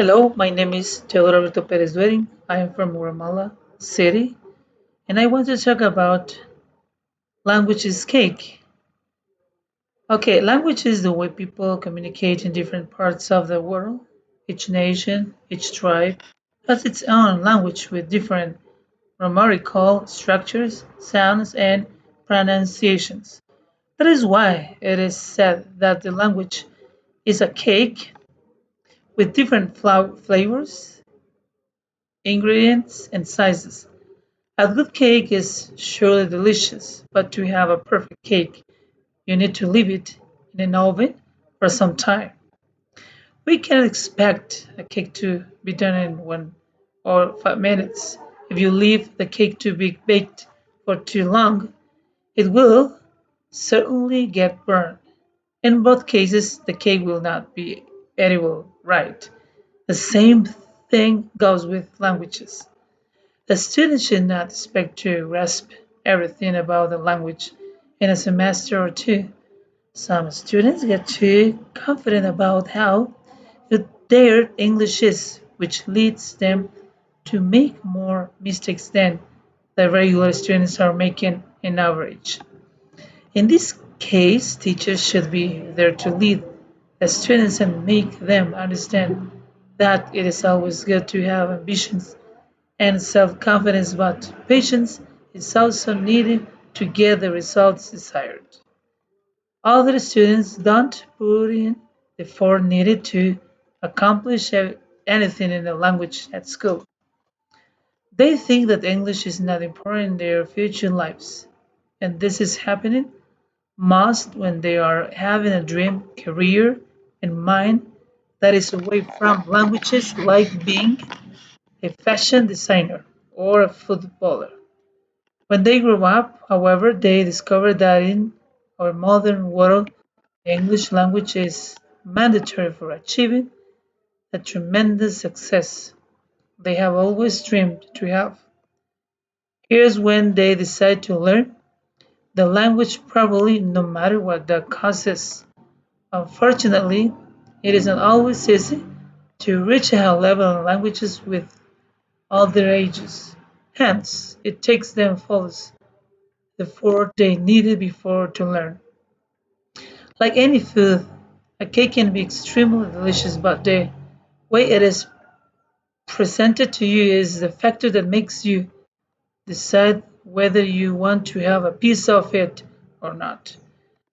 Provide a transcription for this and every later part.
Hello, my name is Teodoro Roberto Perez Duerin. I am from Guatemala City, and I want to talk about language is cake. Okay, language is the way people communicate in different parts of the world. Each nation, each tribe has its own language with different grammatical structures, sounds, and pronunciations. That is why it is said that the language is a cake with different flavors, ingredients, and sizes. A good cake is surely delicious, but to have a perfect cake, you need to leave it in an oven for some time. We cannot expect a cake to be done in 1 or 5 minutes. If you leave the cake to be baked for too long, it will certainly get burned. In both cases, the cake will not be edible, right? The same thing goes with languages. The student should not expect to grasp everything about the language in a semester or two. Some students get too confident about how good their English is, which leads them to make more mistakes than the regular students are making in average. In this case, teachers should be there to lead the students and make them understand that it is always good to have ambitions and self-confidence, but patience is also needed to get the results desired. Other students don't put in the effort needed to accomplish anything in the language at school. They think that English is not important in their future lives, and this is happening most when they are having a dream career in mind that is away from languages, like being a fashion designer or a footballer. When they grow up, however, they discover that in our modern world, the English language is mandatory for achieving the tremendous success they have always dreamed to have. Here's when they decide to learn the language properly, no matter what the cost is. Unfortunately, it isn't always easy to reach a high level in languages with all their ages. Hence, it takes them follows the effort they needed before to learn. Like any food, a cake can be extremely delicious, but the way it is presented to you is the factor that makes you decide whether you want to have a piece of it or not.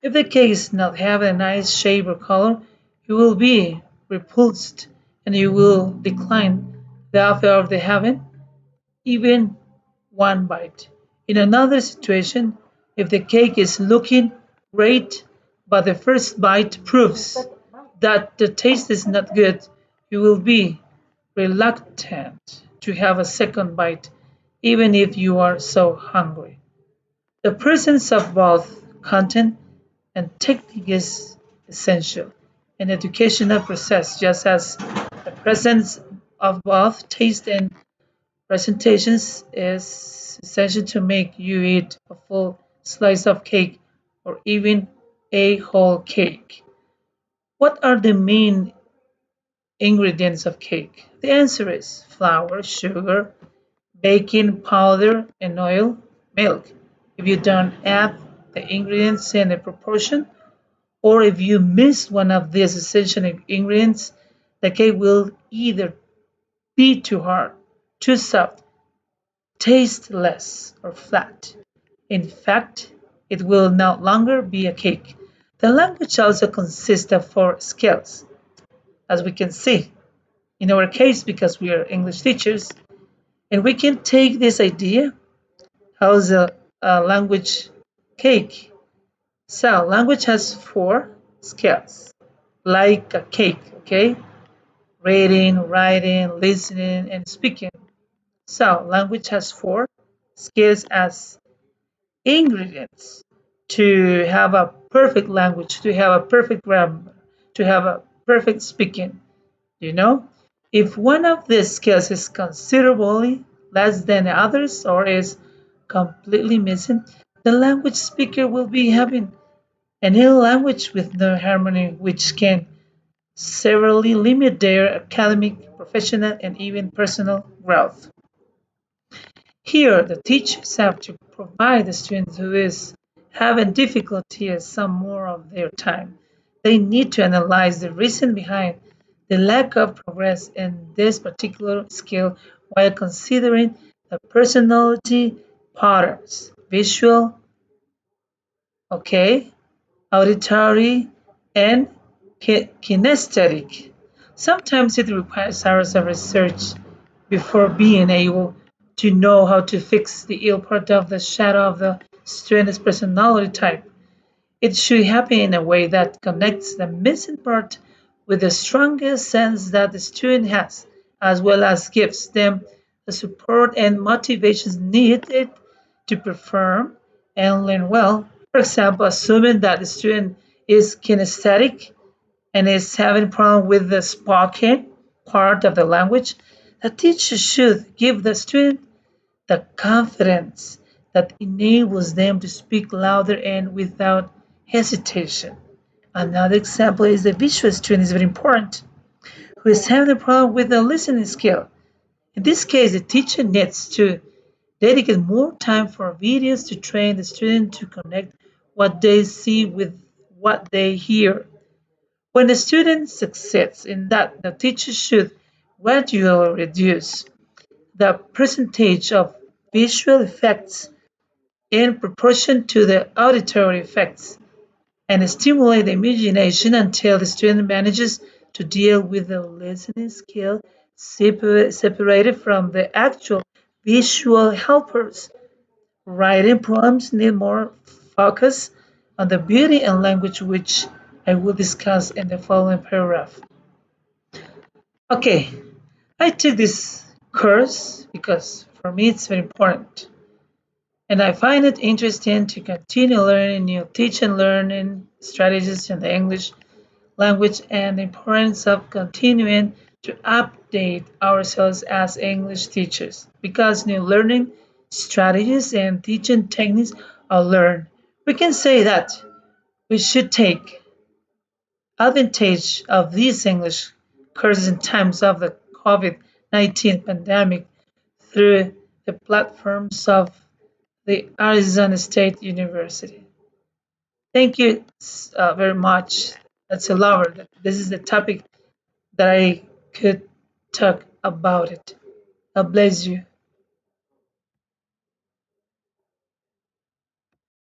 If the cake is not having a nice shape or color, you will be repulsed and you will decline the offer of the having even one bite. In another situation, if the cake is looking great, but the first bite proves that the taste is not good, you will be reluctant to have a second bite, even if you are so hungry. The presence of both content and technique is essential in educational process, just as the presence of both taste and presentations is essential to make you eat a full slice of cake or even a whole cake. What are the main ingredients of cake? The answer is flour, sugar, baking powder, and oil, milk. If you don't add the ingredients in a proportion, or if you miss one of these essential ingredients, the cake will either be too hard, too soft, tasteless, or flat. In fact, it will no longer be a cake. The language also consists of four scales, as we can see. In our case, because we are English teachers, and we can take this idea, how's a language cake? So, language has four scales, like a cake, okay? Reading, writing, listening, and speaking. So, language has four scales as ingredients to have a perfect language, to have a perfect grammar, to have a perfect speaking. You know, if one of these skills is considerably less than the others or is completely missing, the language speaker will be having an ill language with no harmony, which can severely limit their academic, professional, and even personal growth. Here, the teachers have to provide the student who is having difficulty some more of their time. They need to analyze the reason behind the lack of progress in this particular skill while considering the personality patterns, visual, okay, auditory, and kinesthetic. Sometimes it requires hours of research before being able to know how to fix the ill part of the shadow of the student's personality type. It should happen in a way that connects the missing part with the strongest sense that the student has, as well as gives them the support and motivations needed to perform and learn well. For example, assuming that the student is kinesthetic and is having problem with the spoken part of the language, the teacher should give the student the confidence that enables them to speak louder and without hesitation. Another example is the visual student is very important, who is having a problem with the listening skill. In this case, the teacher needs to dedicate more time for videos to train the student to connect what they see with what they hear. When the student succeeds in that, the teacher should gradually reduce the percentage of visual effects in proportion to the auditory effects and stimulate the imagination until the student manages to deal with the listening skill separated from the actual visual helpers. Writing poems need more focus on the beauty and language, which I will discuss in the following paragraph. Okay, I took this course because for me it's very important. And I find it interesting to continue learning new teach and learning strategies in the English language and the importance of continuing to update ourselves as English teachers because new learning strategies and teaching techniques are learned. We can say that we should take advantage of these English courses in times of the COVID-19 pandemic through the platforms of the Arizona State University. Thank you very much. That's a lover. This is the topic that I could talk about it. God bless you.